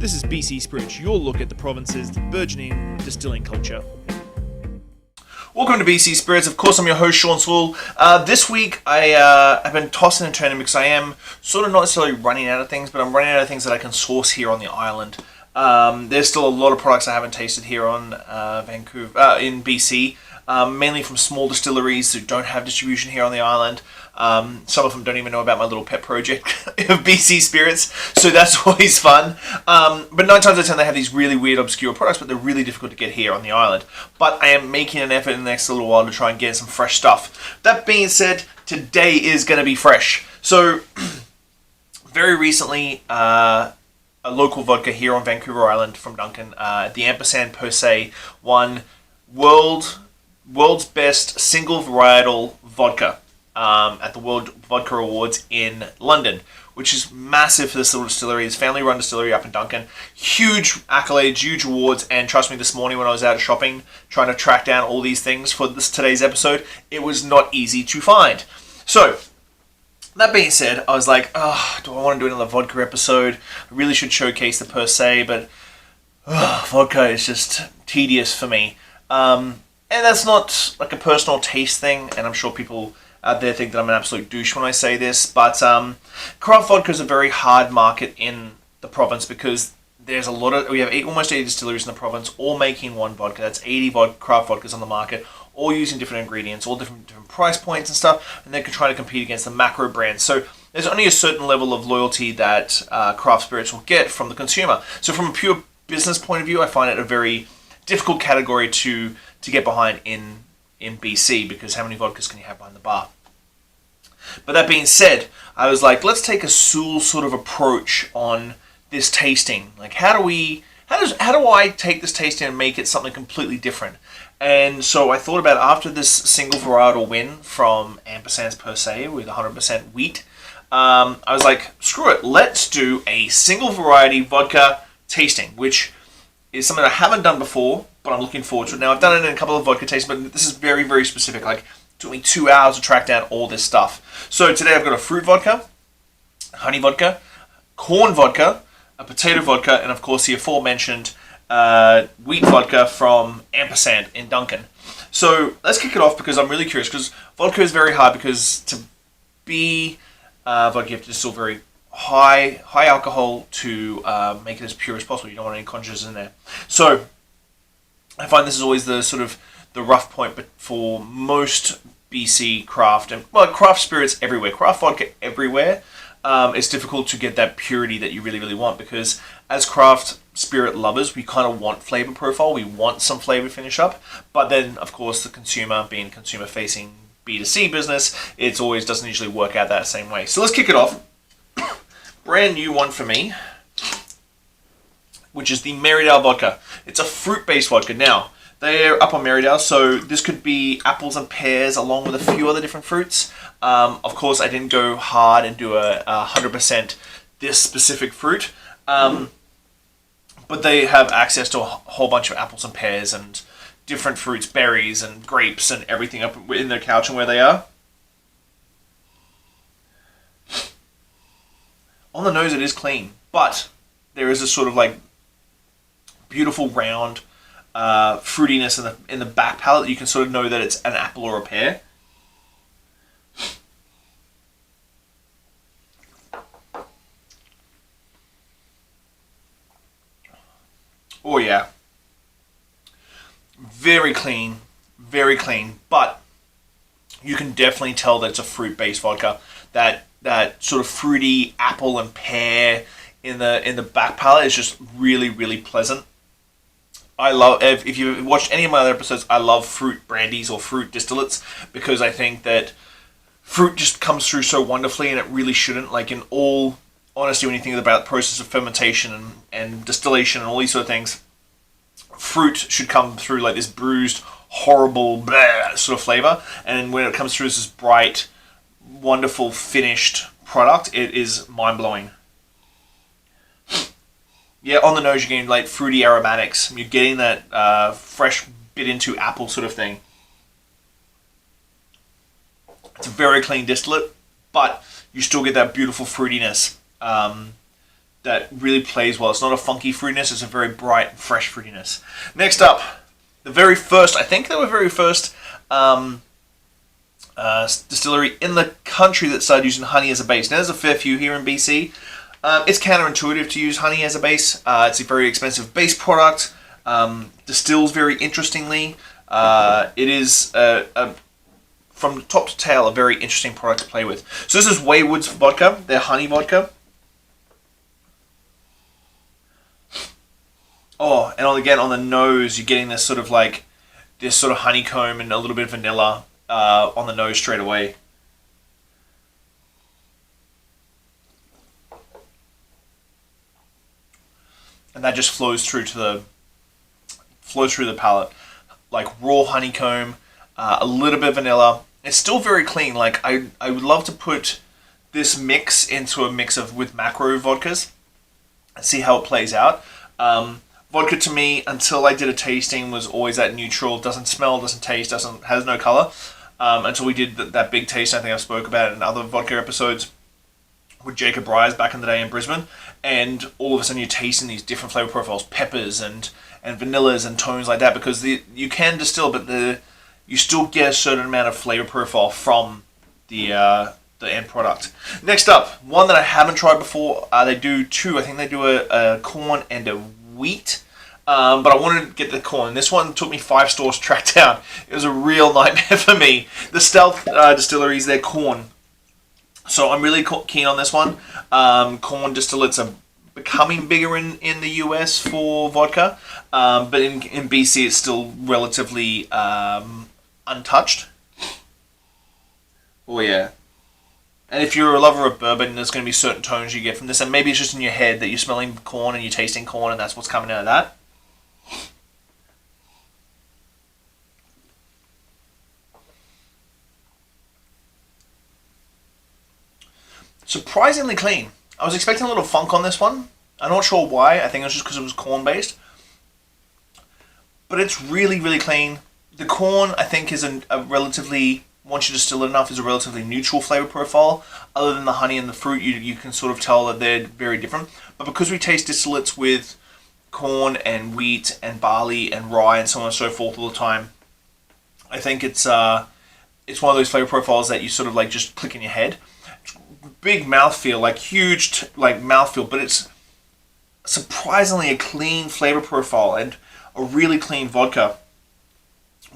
This is BC Spirits, your look at the province's burgeoning distilling culture. Welcome to BC Spirits. Of course, I'm your host, Sean Soole. This week, I have been tossing and turning because I am sort of not necessarily running out of things, but I'm running out of things that I can source here on the island. There's still a lot of products I haven't tasted here on Vancouver, in BC, mainly from small distilleries who don't have distribution here on the island. Some of them don't even know about my little pet project of BC Spirits, so that's always fun. But 9 times out of 10 they have these really weird, obscure products, but they're really difficult to get here on the island. But I am making an effort in the next little while to try and get some fresh stuff. That being said, today is going to be fresh. So, very recently, a local vodka here on Vancouver Island from Duncan, the Ampersand Per Se, won world's best single varietal vodka at the World Vodka Awards in London, which is massive for this little distillery. It's a family-run distillery up in Duncan. Huge accolades, huge awards, and trust me, this morning when I was out shopping, trying to track down all these things for today's episode, it was not easy to find. So, that being said, I was like, oh, do I want to do another vodka episode? I really should showcase the Per Se, but vodka is just tedious for me. And that's not like a personal taste thing, and I'm sure people out there think that I'm an absolute douche when I say this, but craft vodka is a very hard market in the province because there's we have almost 80 distilleries in the province, all making one vodka. That's 80 craft vodkas on the market, all using different ingredients, all different price points and stuff, and they're trying to compete against the macro brands. So there's only a certain level of loyalty that craft spirits will get from the consumer. So from a pure business point of view, I find it a very difficult category to get behind in BC, because how many vodkas can you have behind the bar? But that being said, I was like, let's take a Soole sort of approach on this tasting. Like, how do I take this tasting and make it something completely different? And so I thought about, after this single varietal win from Ampersand Per Se with 100% wheat, I was like, screw it, let's do a single variety vodka tasting, which is something I haven't done before, but I'm looking forward to it. Now, I've done it in a couple of vodka tastings, but this is very, very specific. Like, it took me 2 hours to track down all this stuff. So today I've got a fruit vodka, honey vodka, corn vodka, a potato vodka, and of course the aforementioned wheat vodka from Ampersand in Duncan. So let's kick it off, because I'm really curious, because vodka is very hard, because to be vodka you have to distill very high alcohol to make it as pure as possible. You don't want any congeners in there. So I find this is always the sort of the rough point, but for most BC craft and craft spirits everywhere, craft vodka everywhere, it's difficult to get that purity that you really, really want, because as craft spirit lovers, we kind of want flavor profile, we want some flavor finish up, but then of course the consumer, being consumer facing B2C business, it always doesn't usually work out that same way. So let's kick it off. Brand new one for me, which is the Merridale vodka. It's a fruit-based vodka. Now, they're up on Merridale, so this could be apples and pears along with a few other different fruits. Of course, I didn't go hard and do a 100% this specific fruit, but they have access to a whole bunch of apples and pears and different fruits, berries and grapes and everything up in their couch and where they are. On the nose, it is clean, but there is a sort of like beautiful round fruitiness in the back palate. You can sort of know that it's an apple or a pear. Oh yeah, very clean, but you can definitely tell that it's a fruit-based vodka. That sort of fruity apple and pear in the back palate is just really, really pleasant. I love, if you've watched any of my other episodes, I love fruit brandies or fruit distillates, because I think that fruit just comes through so wonderfully, and it really shouldn't. Like, in all honesty, when you think about the process of fermentation and distillation and all these sort of things, fruit should come through like this bruised, horrible, bleh, sort of flavor, and when it comes through as this bright, wonderful finished product, it is mind-blowing. Yeah, on the nose you're getting like fruity aromatics. You're getting that fresh bit into apple sort of thing. It's a very clean distillate, but you still get that beautiful fruitiness. that really plays well. It's not a funky fruitiness, it's a very bright, fresh fruitiness. Next up, the very first, I think they were very first distillery in the country that started using honey as a base. Now, there's a fair few here in BC. It's counterintuitive to use honey as a base. It's a very expensive base product. Distills very interestingly. It is, from top to tail, a very interesting product to play with. So this is Wayward's vodka, their honey vodka. Oh, and again, on the nose, you're getting this sort of like, this sort of honeycomb and a little bit of vanilla on the nose straight away. And that just flows through the palate, like raw honeycomb, a little bit of vanilla. It's still very clean. Like I would love to put this mix into a mix with macro vodkas and see how it plays out. Vodka to me, until I did a tasting, was always that neutral. Doesn't smell, doesn't taste, has no color. Until we did that big taste, I think I spoke about it in other vodka episodes with Jacob Ryers back in the day in Brisbane. And all of a sudden you're tasting these different flavor profiles, peppers and vanillas and tones like that, because you can distill, but you still get a certain amount of flavor profile from the end product. Next up, one that I haven't tried before. They do two. I think they do a corn and a wheat. But I wanted to get the corn. This one took me 5 stores to track down. It was a real nightmare for me. The Stealth Distilleries, they're corn. So I'm really keen on this one. Corn distillates are becoming bigger in the US for vodka. But in BC it's still relatively untouched. Oh yeah. And if you're a lover of bourbon, there's going to be certain tones you get from this. And maybe it's just in your head that you're smelling corn and you're tasting corn and that's what's coming out of that. Surprisingly clean. I was expecting a little funk on this one. I'm not sure why. I think it was just because it was corn based. But it's really, really clean. The corn, I think, is a relatively, once you distill it enough, is a relatively neutral flavor profile. Other than the honey and the fruit, you can sort of tell that they're very different. But because we taste distillates with corn and wheat and barley and rye and so on and so forth all the time, I think it's one of those flavor profiles that you sort of like just click in your head. Big mouthfeel, like huge mouthfeel, but it's surprisingly a clean flavor profile and a really clean vodka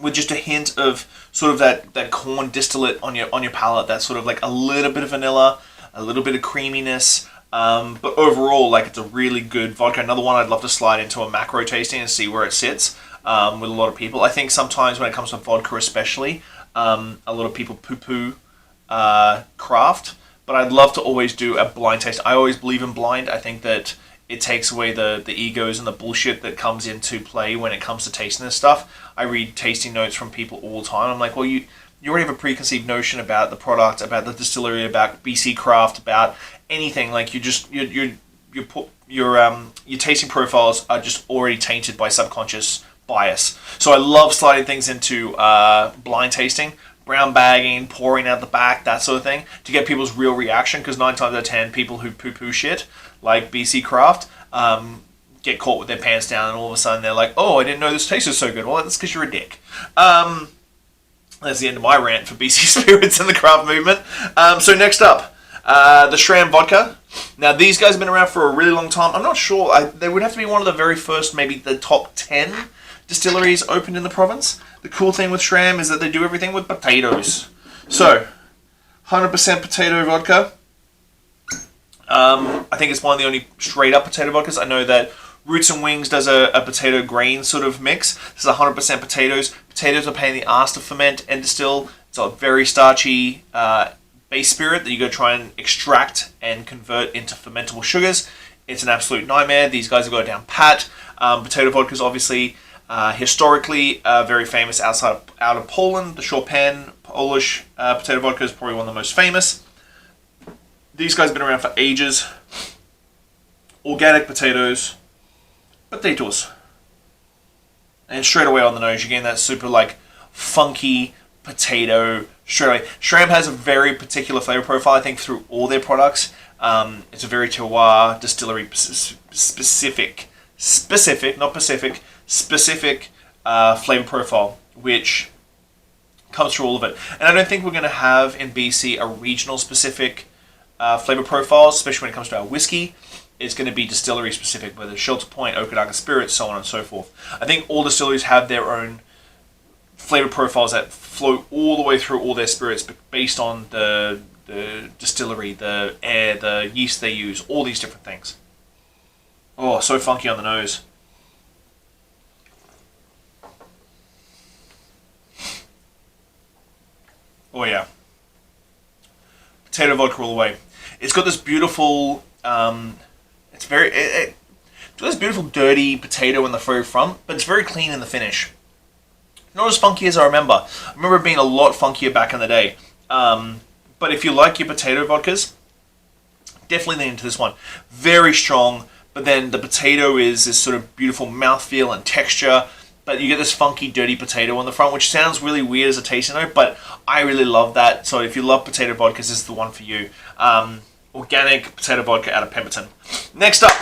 with just a hint of sort of that corn distillate on your palate. That's sort of like a little bit of vanilla, a little bit of creaminess, but overall, like, it's a really good vodka. Another one I'd love to slide into a macro tasting and see where it sits with a lot of people. I think sometimes when it comes to vodka especially, a lot of people poo-poo craft. But I'd love to always do a blind taste. I always believe in blind. I think that it takes away the egos and the bullshit that comes into play when it comes to tasting this stuff. I read tasting notes from people all the time. I'm like, well, you already have a preconceived notion about the product, about the distillery, about BC craft, about anything. Like, your tasting profiles are just already tainted by subconscious bias. So I love sliding things into blind tasting. Brown bagging, pouring out the back, that sort of thing, to get people's real reaction, because 9 times out of 10, people who poo-poo shit, like BC Craft, get caught with their pants down, and all of a sudden they're like, oh, I didn't know this tasted so good. Well, that's because you're a dick. That's the end of my rant for BC Spirits and the craft movement. So next up, the SRAM Vodka. Now, these guys have been around for a really long time. I'm not sure. They would have to be one of the very first, maybe the top 10 distilleries opened in the province. The cool thing with SRAM is that they do everything with potatoes. So, 100% potato vodka. I think it's one of the only straight up potato vodkas. I know that Roots and Wings does a potato grain sort of mix. This is 100% potatoes. Potatoes are a pain in the ass to ferment and distill. It's a very starchy base spirit that you got to try and extract and convert into fermentable sugars. It's an absolute nightmare. These guys have got it down pat. Potato vodka is obviously historically very famous out of Poland. The Schramm Polish potato vodka is probably one of the most famous. These guys have been around for ages. Organic potatoes. And straight away on the nose, you're getting that super like funky potato straight away. SRAM has a very particular flavor profile, I think, through all their products. It's a very terroir distillery specific, not Pacific, specific flavor profile, which comes through all of it. And I don't think we're going to have in BC a regional specific flavor profile, especially when it comes to our whiskey. It's going to be distillery specific, whether it's Shelter Point, Okanagan Spirits, so on and so forth. I think all distilleries have their own flavor profiles that flow all the way through all their spirits based on the distillery, the air, the yeast they use, all these different things. Oh, so funky on the nose. Oh yeah. Potato vodka all the way. It's got this beautiful, it's got this beautiful dirty potato in the very front, but it's very clean in the finish. Not as funky as I remember. I remember it being a lot funkier back in the day. But if you like your potato vodkas, definitely lean into this one. Very strong, but then the potato is this sort of beautiful mouthfeel and texture. But you get this funky, dirty potato on the front, which sounds really weird as a tasting note, but I really love that. So if you love potato vodkas, this is the one for you. Organic potato vodka out of Pemberton. Next up,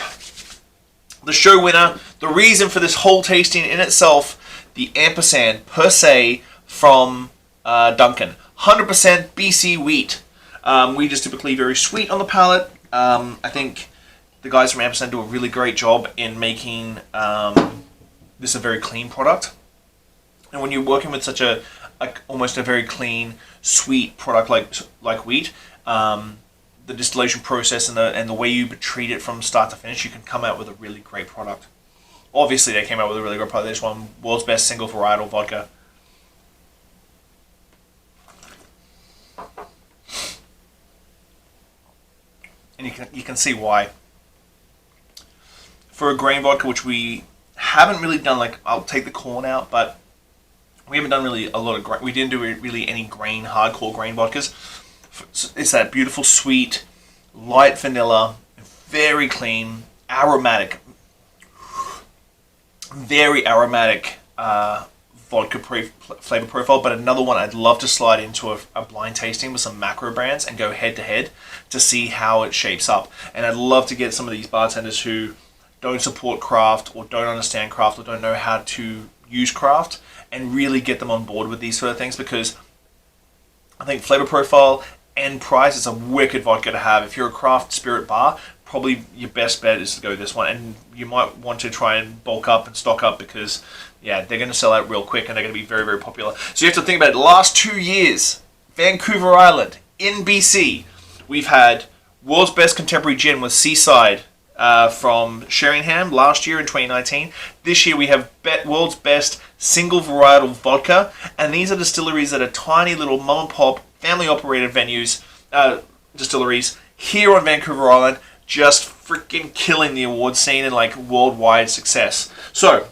the show winner, the reason for this whole tasting in itself, the Ampersand Per Se from Duncan. 100% BC wheat. Wheat is typically very sweet on the palate. I think the guys from Ampersand do a really great job in making this a very clean product. And when you're working with such a almost a very clean, sweet product like wheat, the distillation process and the way you treat it from start to finish, you can come out with a really great product. Obviously, they came out with a really great product. They just won World's Best Single Varietal Vodka. And you can see why. For a grain vodka, which we haven't really done, like, I'll take the corn out, but we haven't done really a lot of grain. We didn't do really any grain, hardcore grain vodkas. It's that beautiful, sweet, light vanilla, very clean, aromatic, very aromatic vodka flavor profile. But another one I'd love to slide into a blind tasting with some macro brands and go head to head to see how it shapes up. And I'd love to get some of these bartenders who don't support craft or don't understand craft or don't know how to use craft and really get them on board with these sort of things, because I think flavor profile and price is a wicked vodka to have. If you're a craft spirit bar, probably your best bet is to go this one, and you might want to try and bulk up and stock up, because yeah, they're going to sell out real quick and they're going to be very, very popular. So you have to think about it. The last 2 years, Vancouver Island in BC, we've had World's Best Contemporary Gin with Seaside from Sheringham last year in 2019. This year we have World's Best Single Varietal Vodka, and these are distilleries that are tiny little mom and pop, family operated venues, distilleries here on Vancouver Island, just freaking killing the award scene and like worldwide success. So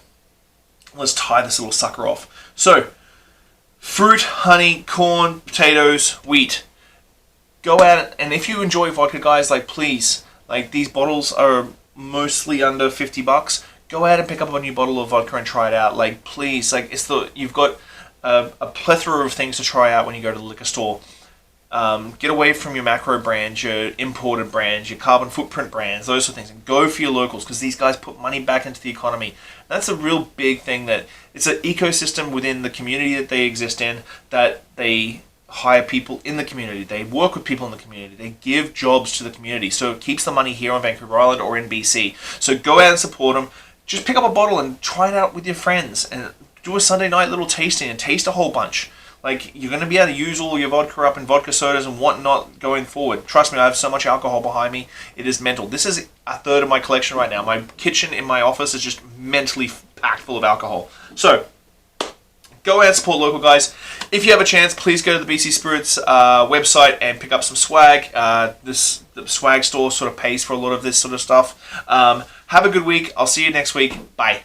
let's tie this little sucker off. So fruit, honey, corn, potatoes, wheat. Go out, and if you enjoy vodka, guys, like, please, like, these bottles are mostly under $50. Go out and pick up a new bottle of vodka and try it out. Like, please, like, you've got a plethora of things to try out when you go to the liquor store. Get away from your macro brands, your imported brands, your carbon footprint brands, those sort of things, and go for your locals, because these guys put money back into the economy. That's a real big thing, that it's an ecosystem within the community that they exist in, that they hire people in the community, they work with people in the community, they give jobs to the community, so it keeps the money here on Vancouver Island or in BC. So go out and support them. Just pick up a bottle and try it out with your friends, and do a Sunday night little tasting and taste a whole bunch. Like, you're going to be able to use all your vodka up in vodka sodas and whatnot going forward. Trust me, I have so much alcohol behind me, it is mental. This is a third of my collection right now. My kitchen in my office is just mentally packed full of alcohol. So go out and support local, guys. If you have a chance, please go to the BC Spirits website and pick up some swag. The swag store sort of pays for a lot of this sort of stuff. Have a good week. I'll see you next week. Bye.